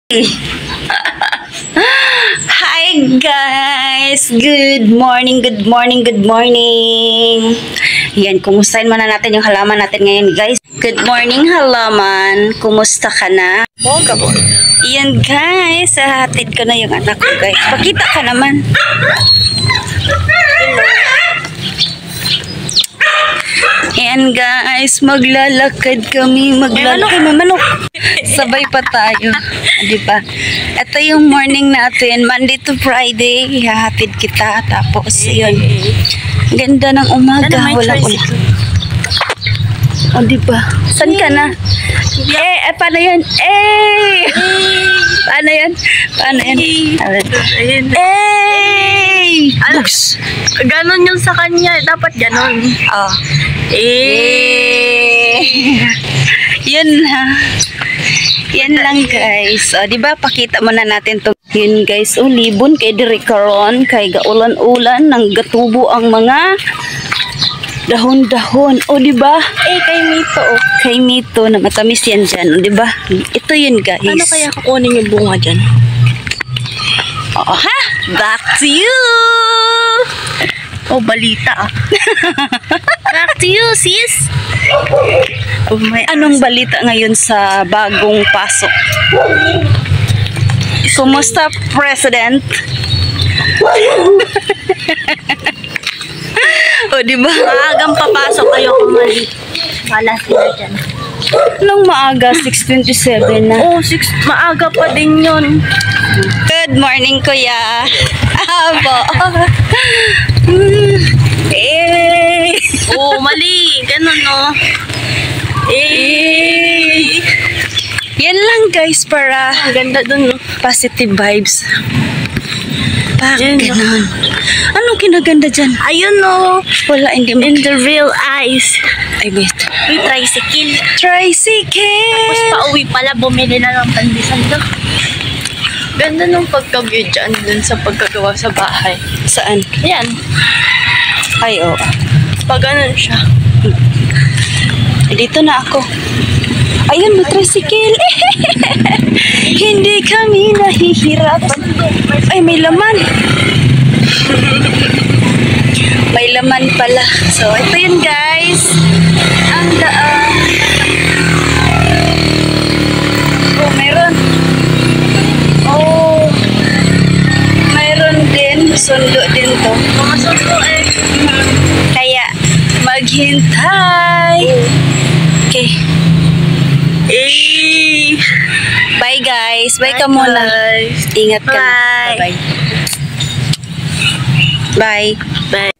Hi guys! Good morning, good morning, good morning! Yan, kumustahin muna natin yung halaman natin ngayon guys. Good morning halaman! Kumusta ka na? Yan guys, hatid ko na yung anak ko guys. Pakita ka naman. Yan guys, maglalakad kami, maglalakad. May manok. Sabay pa tayo. Diba? Ito yung morning natin, Monday to Friday. Ihahatid kita. Tapos yun. Ganda ng umaga. Walang ulan. O diba? Saan ka na? Paano yan? Paano yan? Paano yan? Ganon yung sa kanya. Dapat ganon. Oh. Yun ha. Yan lang guys. O, diba? Pakita muna natin to. Yun guys. O, libon kay dirikaron. Kay gaulan-ulan. Nang gatubo ang mga dahon-dahon. O, diba? Kay Mito. Kay Mito na matamis yan dyan. O, diba? Ito yun guys. Ano kaya kukunin yung bunga dyan? O, ha? Back to you! Oh, balita. Back to you, sis. Oh, Anong balita ngayon sa bagong pasok? Kumusta, President? O, diba? Maagang papasok kayo kung mali. Wala sila dyan. Anong maaga? 6:27 na. Oh, maaga pa din yun. Good morning, Kuya. Abo. Oh, mali. Ganon, no? Yan lang, guys, para Ang ganda dun, no? positive vibes. Bakit Yan, ganun? Anong kinaganda dyan? Ayun, no? Wala, hindi mo. In the real eyes. Ay, wait. May tricycle. Tricycle! Tapos pauwi pala, bumili na ng pandesal do. Ganda nung pagka-view dyan dun sa pagkagawa sa bahay. Saan? Ayan. Ay, oo. Pag ganun siya. Dito na ako. Ayun, may tricycle. Hindi kami nahihirapan. Ay, may laman. May laman pala. So, ito yun guys. Ang daan. Oh, meron. Oh. Meron din. Sundo din to. Mga sundo Kaya, maghintay. Okay. Bye guys. Bye ka muna. Guys. Ingat ka. Bye. Bye. Bye. Bye.